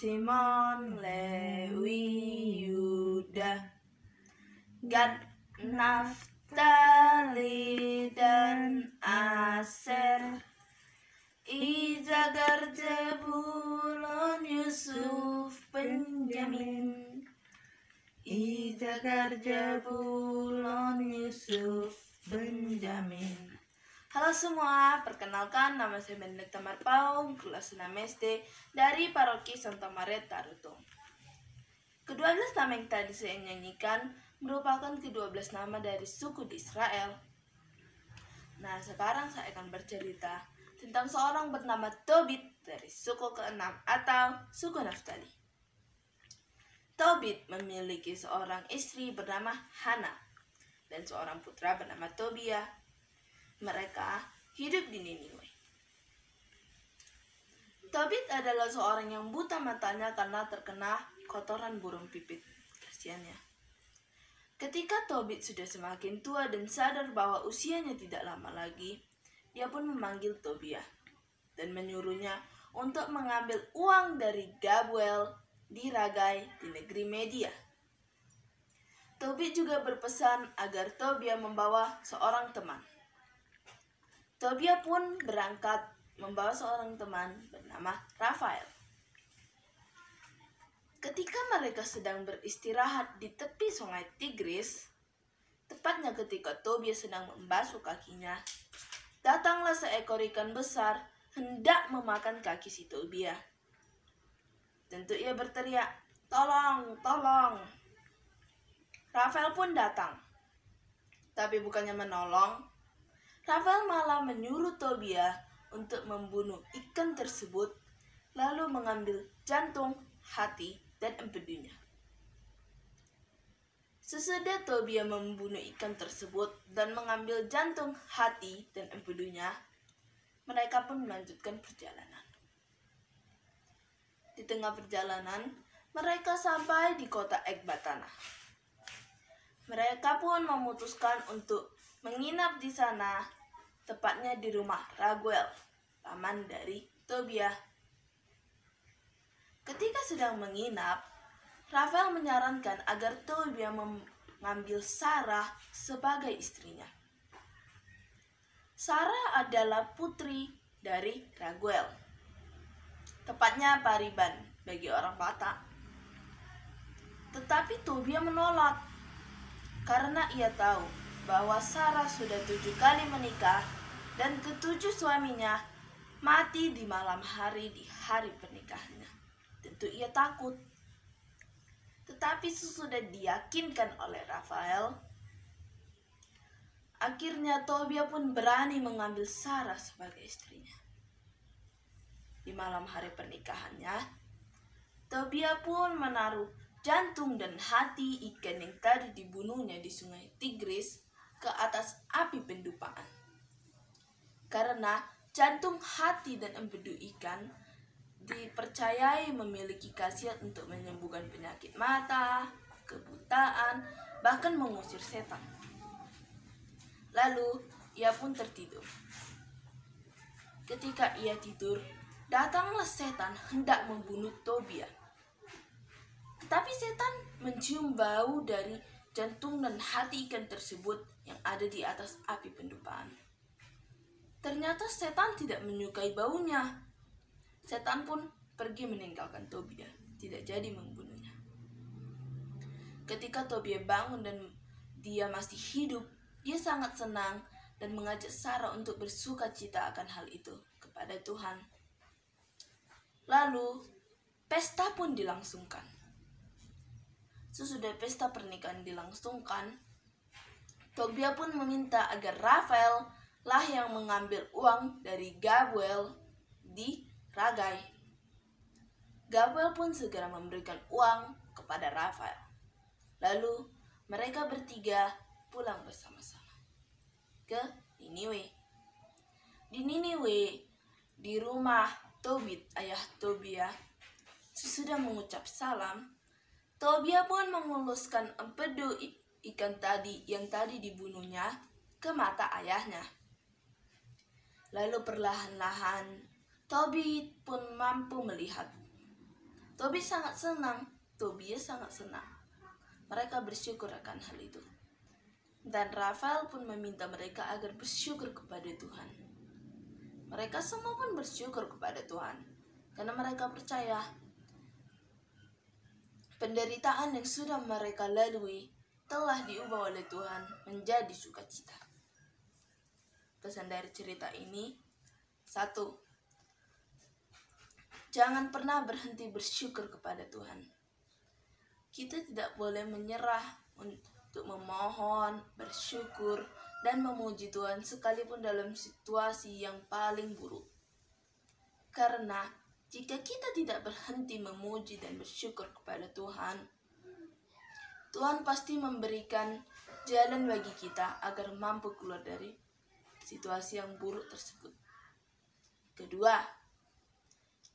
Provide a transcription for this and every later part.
Simon, Lewi, Yuda, Gad, Naftali, dan Aser, Isakar, Zebulon, Yusuf, Benyamin. Isakar, Zebulon, Yusuf, Benyamin. Halo semua, perkenalkan nama saya Benedikta Marpaung, kelas 6 SD dari Paroki Santa Maria Tarutung. Ke-12 nama yang tadi saya nyanyikan merupakan ke-12 nama dari suku di Israel. Nah, sekarang saya akan bercerita tentang seorang bernama Tobit dari suku ke-6 atau suku Naftali. Tobit memiliki seorang istri bernama Hana dan seorang putra bernama Tobia. Mereka hidup di Niniwe. Tobit adalah seorang yang buta matanya karena terkena kotoran burung pipit. Kasiannya. Ketika Tobit sudah semakin tua dan sadar bahwa usianya tidak lama lagi, dia pun memanggil Tobia dan menyuruhnya untuk mengambil uang dari Gabuel di Ragai di negeri Media. Tobit juga berpesan agar Tobia membawa seorang teman. Tobia pun berangkat membawa seorang teman bernama Rafael. Ketika mereka sedang beristirahat di tepi sungai Tigris, tepatnya ketika Tobia sedang membasuh kakinya, datanglah seekor ikan besar hendak memakan kaki si Tobia. Tentu ia berteriak, "Tolong, tolong!" Rafael pun datang. Tapi bukannya menolong, Rafael malah menyuruh Tobia untuk membunuh ikan tersebut, lalu mengambil jantung, hati, dan empedunya. Sesudah Tobia membunuh ikan tersebut dan mengambil jantung, hati, dan empedunya, mereka pun melanjutkan perjalanan. Di tengah perjalanan, mereka sampai di kota Ekbatana. Mereka pun memutuskan untuk menginap di sana, tepatnya di rumah Raguel, paman dari Tobia. Ketika sedang menginap, Rafael menyarankan agar Tobia mengambil Sarah sebagai istrinya. Sarah adalah putri dari Raguel, tepatnya Pariban bagi orang Batak. Tetapi Tobia menolak karena ia tahu bahwa Sarah sudah 7 kali menikah dan ke-7 suaminya mati di malam hari di hari pernikahannya. Tentu ia takut. Tetapi sesudah diyakinkan oleh Rafael, akhirnya Tobia pun berani mengambil Sarah sebagai istrinya. Di malam hari pernikahannya, Tobia pun menaruh jantung dan hati ikan yang tadi dibunuhnya di sungai Tigris ke atas api pendupaan. Karena jantung, hati, dan empedu ikan dipercayai memiliki khasiat untuk menyembuhkan penyakit mata, kebutaan, bahkan mengusir setan. Lalu ia pun tertidur. Ketika ia tidur, datanglah setan hendak membunuh Tobia. Tetapi setan mencium bau dari jantung dan hati ikan tersebut yang ada di atas api pendupaan. Ternyata setan tidak menyukai baunya. Setan pun pergi meninggalkan Tobia, tidak jadi membunuhnya. Ketika Tobia bangun dan dia masih hidup, dia sangat senang dan mengajak Sarah untuk bersuka cita akan hal itu kepada Tuhan. Lalu, pesta pun dilangsungkan. Sesudah pesta pernikahan dilangsungkan, Tobia pun meminta agar Rafael lah yang mengambil uang dari Gabuel di Ragai. Gabuel pun segera memberikan uang kepada Rafael. Lalu mereka bertiga pulang bersama-sama ke Niniwe. Di Niniwe, di rumah Tobit, ayah Tobia, sesudah mengucap salam, Tobia pun menguluskan empedu ikan tadi yang tadi dibunuhnya ke mata ayahnya. Lalu perlahan-lahan Tobit pun mampu melihat. Tobias sangat senang. Mereka bersyukur akan hal itu. Dan Rafael pun meminta mereka agar bersyukur kepada Tuhan. Mereka semua pun bersyukur kepada Tuhan karena mereka percaya penderitaan yang sudah mereka lalui telah diubah oleh Tuhan menjadi sukacita. Pesan dari cerita ini, 1. Jangan pernah berhenti bersyukur kepada Tuhan. Kita tidak boleh menyerah untuk memohon, bersyukur, dan memuji Tuhan sekalipun dalam situasi yang paling buruk. Karena jika kita tidak berhenti memuji dan bersyukur kepada Tuhan, Tuhan pasti memberikan jalan bagi kita agar mampu keluar dari situasi yang buruk tersebut. Kedua,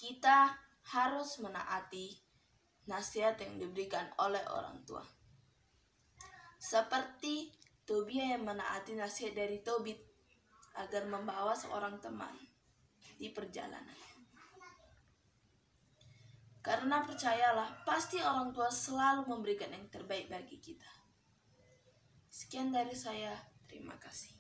kita harus menaati nasihat yang diberikan oleh orang tua. Seperti Tobias yang menaati nasihat dari Tobit agar membawa seorang teman di perjalanan. Karena percayalah, pasti orang tua selalu memberikan yang terbaik bagi kita. Sekian dari saya, terima kasih.